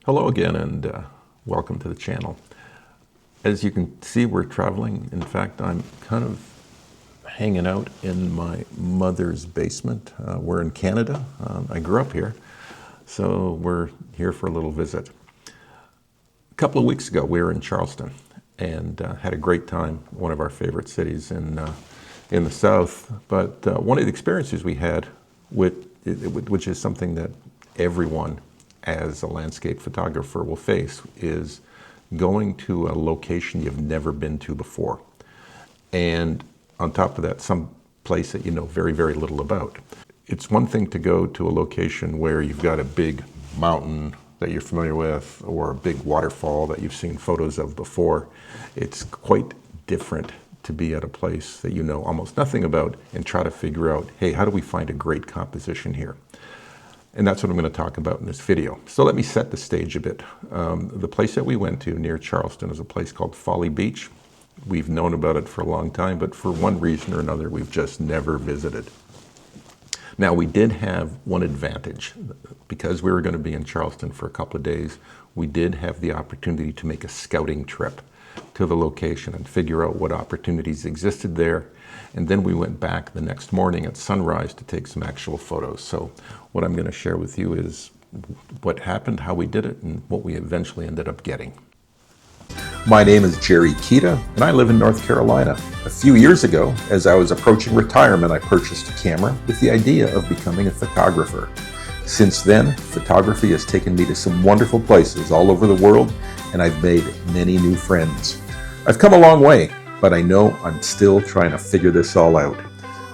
Hello again, and welcome to the channel. As you can see, we're traveling. In fact, I'm kind of hanging out in my mother's basement. We're in Canada. I grew up here, so we're here for a little visit. A couple of weeks ago, we were in Charleston and had a great time, one of our favorite cities in the South. But one of the experiences we had, which is something that everyone as a landscape photographer will face, is going to a location you've never been to before. And on top of that, some place that you know very, very little about. It's one thing to go to a location where you've got a big mountain that you're familiar with or a big waterfall that you've seen photos of before. It's quite different to be at a place that you know almost nothing about and try to figure out, hey, how do we find a great composition here? And that's what I'm going to talk about in this video. So let me set the stage a bit. The place that we went to near Charleston is a place called Folly Beach. We've known about it for a long time, but for one reason or another, we've just never visited. Now, we did have one advantage. Because we were going to be in Charleston for a couple of days, we did have the opportunity to make a scouting trip to the location and figure out what opportunities existed there. And then we went back the next morning at sunrise to take some actual photos. So what I'm going to share with you is what happened, how we did it, and what we eventually ended up getting. My name is Jerry Kita, and I live in North Carolina. A few years ago, as I was approaching retirement, I purchased a camera with the idea of becoming a photographer. Since then, photography has taken me to some wonderful places all over the world, and I've made many new friends. I've come a long way, but I know I'm still trying to figure this all out.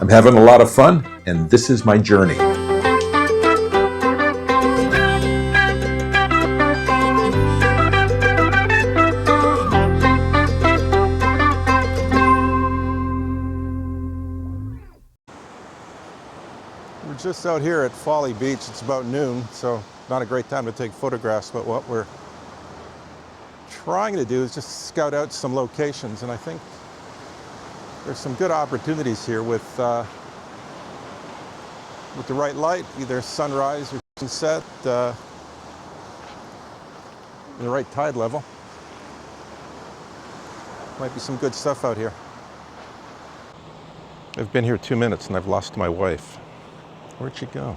I'm having a lot of fun, and this is my journey. We're just out here at Folly Beach. It's about noon, so not a great time to take photographs, but what we're trying to do is just scout out some locations, and I think there's some good opportunities here with the right light, either sunrise or sunset, and the right tide level. Might be some good stuff out here. I've been here 2 minutes and I've lost my wife. Where'd she go?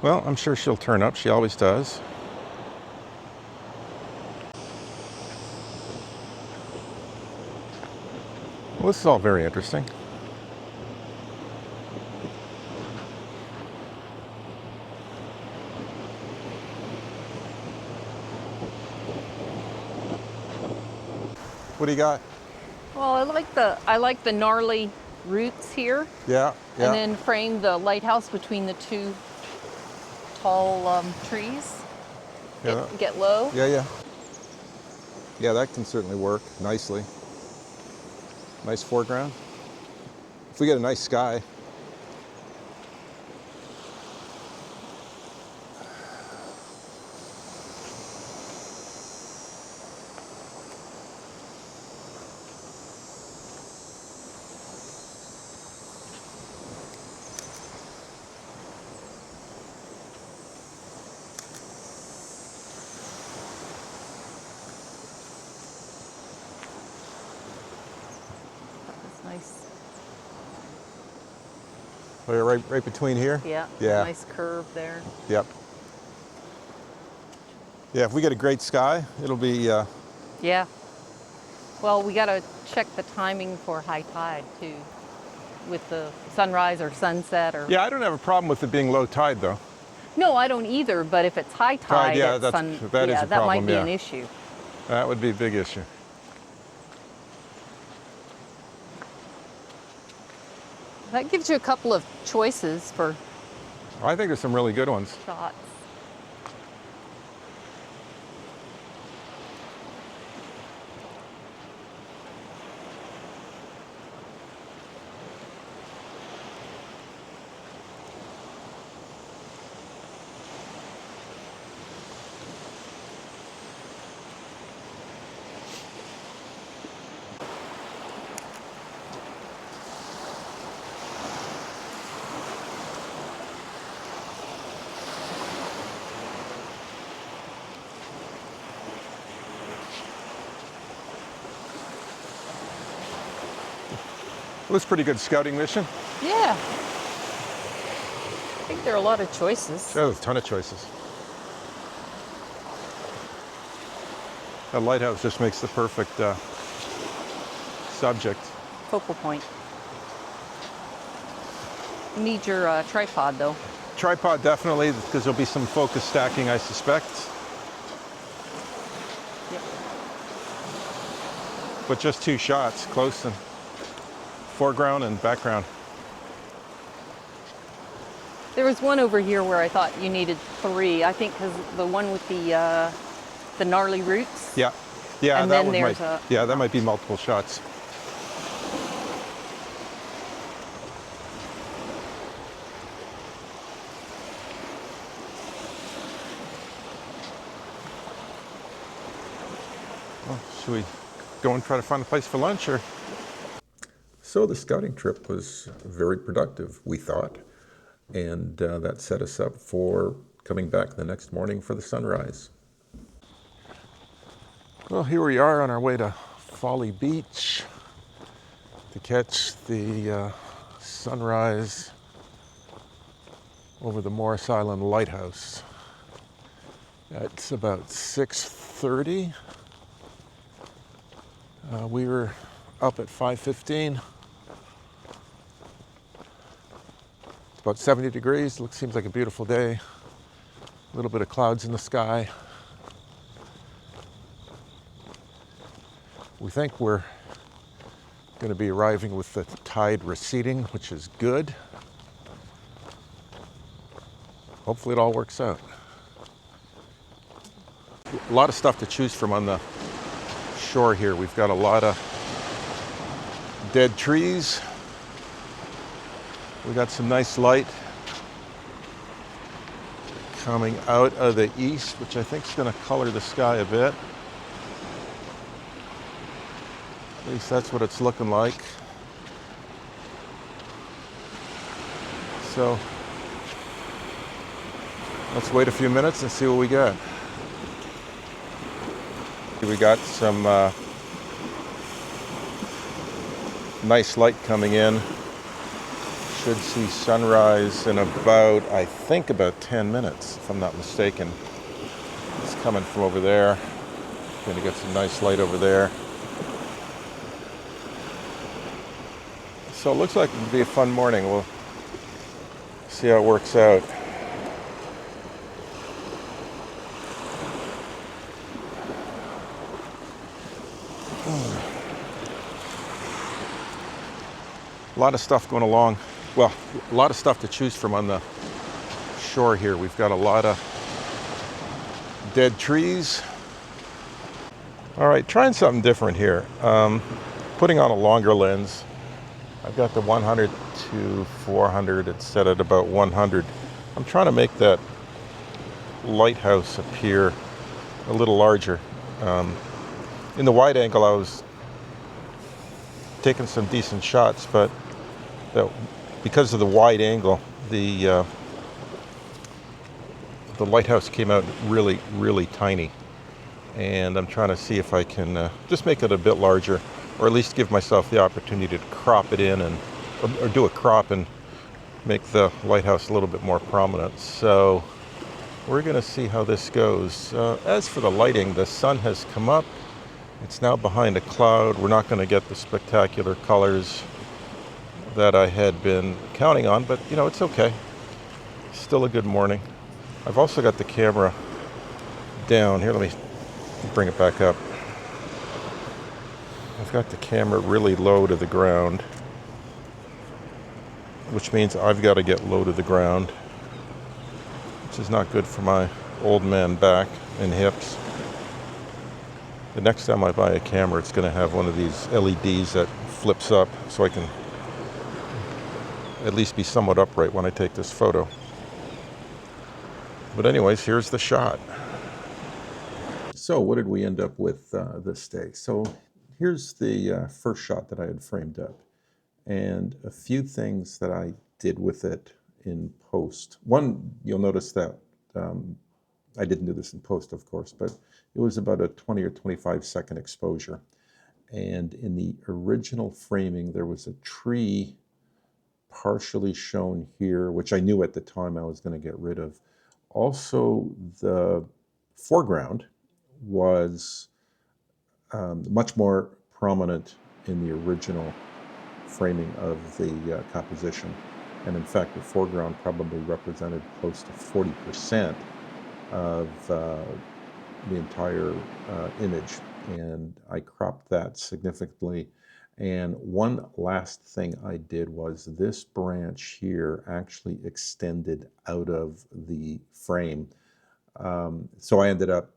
Well, I'm sure she'll turn up. She always does. Well, this is all very interesting. What do you got? Well, I like the gnarly roots here. Yeah. And then frame the lighthouse between the two tall trees. Yeah. Get low. Yeah, that can certainly work nicely. Nice foreground. If we get a nice sky. That's nice. Oh, you're right between here? Yeah. Yeah. Nice curve there. Yep. Yeah, if we get a great sky, it'll be... Yeah. Well, we got to check the timing for high tide too, with the sunrise or sunset or. Yeah, I don't have a problem with it being low tide though. No, I don't either. But if it's high tide, yeah, at that is a problem, that might be yeah. an issue. That would be a big issue. That gives you a couple of choices for I think there's some really good ones. shots. It was a pretty good scouting mission. Yeah. I think there are a lot of choices. Oh, there's a ton of choices. That lighthouse just makes the perfect subject. Focal point. You need your tripod though. Tripod definitely, because there'll be some focus stacking, I suspect. Yep. But just 2 shots, close and foreground and background. There was one over here where I thought you needed 3. I think because the one with the gnarly roots. Yeah, yeah, And that then one there's might. Yeah, that might be multiple shots. Well, should we go and try to find a place for lunch, or? So the scouting trip was very productive, we thought, and that set us up for coming back the next morning for the sunrise. Well, here we are on our way to Folly Beach to catch the sunrise over the Morris Island Lighthouse. It's about 6:30. We were up at 5:15. It's about 70 degrees. Seems like a beautiful day. A little bit of clouds in the sky. We think we're going to be arriving with the tide receding, which is good. Hopefully it all works out. A lot of stuff to choose from on the shore here. We've got a lot of dead trees. We got some nice light coming out of the east, which I think is going to color the sky a bit. At least that's what it's looking like. So let's wait a few minutes and see what we got. We got some nice light coming in. Should see sunrise in about, I think about 10 minutes, if I'm not mistaken. It's coming from over there. Going to get some nice light over there. So it looks like it'll be a fun morning. We'll see how it works out. A lot of stuff going along. Well, a lot of stuff to choose from on the shore here. We've got a lot of dead trees. All right, trying something different here. Putting on a longer lens. I've got the 100 to 400. It's set at about 100. I'm trying to make that lighthouse appear a little larger. In the wide angle, I was taking some decent shots, but because of the wide angle, the lighthouse came out really, really tiny. And I'm trying to see if I can just make it a bit larger, or at least give myself the opportunity to crop it in or do a crop and make the lighthouse a little bit more prominent. So we're going to see how this goes. As for the lighting, the sun has come up. It's now behind a cloud. We're not going to get the spectacular colors that I had been counting on, but you know, it's okay. Still a good morning. I've also got the camera down here. Let me bring it back up. I've got the camera really low to the ground, which means I've got to get low to the ground, which is not good for my old man back and hips. The next time I buy a camera, it's going to have one of these LEDs that flips up so I can at least be somewhat upright when I take this photo. But anyways, here's the shot. So what did we end up with this day? So here's the first shot that I had framed up, and a few things that I did with it in post. One, you'll notice that I didn't do this in post, of course, but it was about a 20 or 25 second exposure. And in the original framing, there was a tree partially shown here, which I knew at the time I was going to get rid of. Also, the foreground was much more prominent in the original framing of the composition. And in fact, the foreground probably represented close to 40% of the entire image. And I cropped that significantly. And one last thing I did was this branch here actually extended out of the frame. So I ended up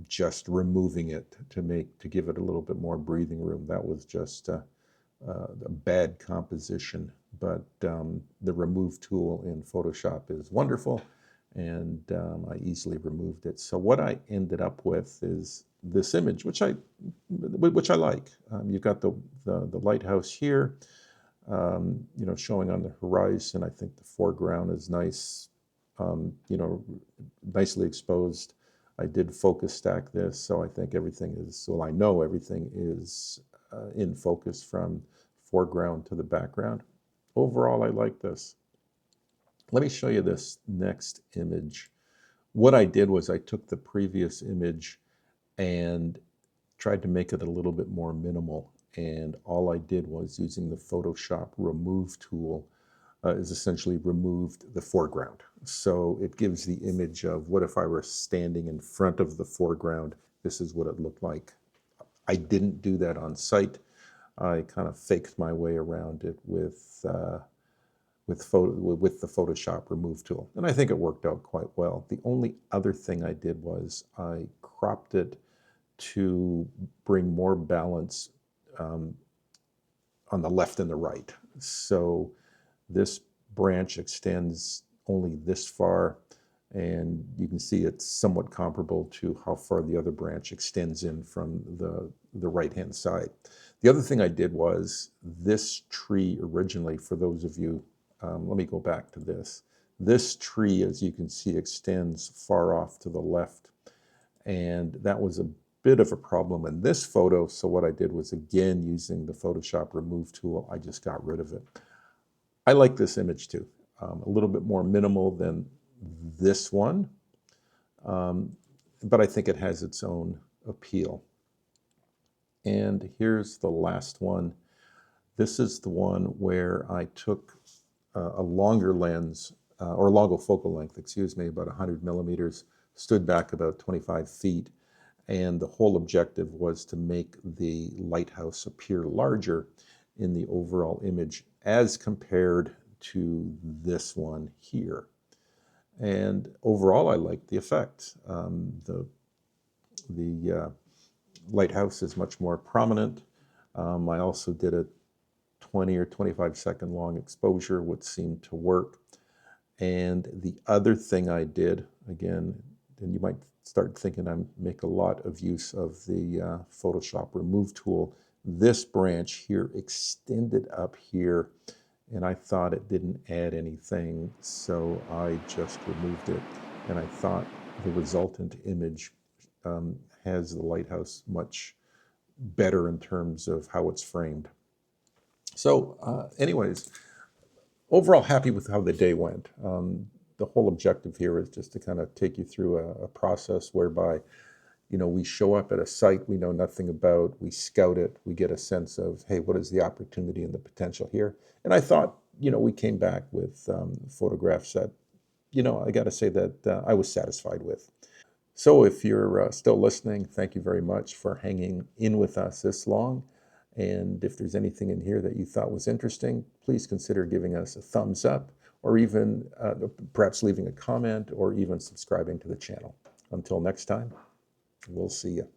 just removing it to give it a little bit more breathing room. That was just a bad composition, but the remove tool in Photoshop is wonderful, and I easily removed it. So what I ended up with is this image, which I like. You've got the lighthouse here, you know, showing on the horizon. I think the foreground is nice, you know, nicely exposed. I did focus stack this, so I think everything is, well, I know everything is in focus from foreground to the background. Overall, I like this. Let me show you this next image. What I did was I took the previous image and tried to make it a little bit more minimal. And all I did was, using the Photoshop remove tool, is essentially removed the foreground. So it gives the image of, what if I were standing in front of the foreground? This is what it looked like. I didn't do that on site. I kind of faked my way around it with the Photoshop remove tool. And I think it worked out quite well. The only other thing I did was I cropped it to bring more balance on the left and the right. So this branch extends only this far, and you can see it's somewhat comparable to how far the other branch extends in from the right-hand side. The other thing I did was, this tree originally, for those of you, let me go back to this. This tree, as you can see, extends far off to the left, and that was a bit of a problem in this photo. So what I did was, again, using the Photoshop remove tool, I just got rid of it. I like this image too. A little bit more minimal than this one, but I think it has its own appeal. And here's the last one. This is the one where I took a longer lens, or longer focal length, excuse me, about 100 millimeters, stood back about 25 feet, and the whole objective was to make the lighthouse appear larger in the overall image as compared to this one here. And overall, I like the effect. The lighthouse is much more prominent. I also did a 20 or 25 second long exposure, which seemed to work. And the other thing I did, again, and you might start thinking I make a lot of use of the Photoshop remove tool, this branch here extended up here, and I thought it didn't add anything, so I just removed it. And I thought the resultant image has the lighthouse much better in terms of how it's framed. So anyways, overall happy with how the day went. The whole objective here is just to kind of take you through a process whereby, you know, we show up at a site we know nothing about, we scout it, we get a sense of, hey, what is the opportunity and the potential here? And I thought, you know, we came back with photographs that, you know, I got to say that I was satisfied with. So if you're still listening, thank you very much for hanging in with us this long. And if there's anything in here that you thought was interesting, please consider giving us a thumbs up, or even perhaps leaving a comment, or even subscribing to the channel. Until next time, we'll see you.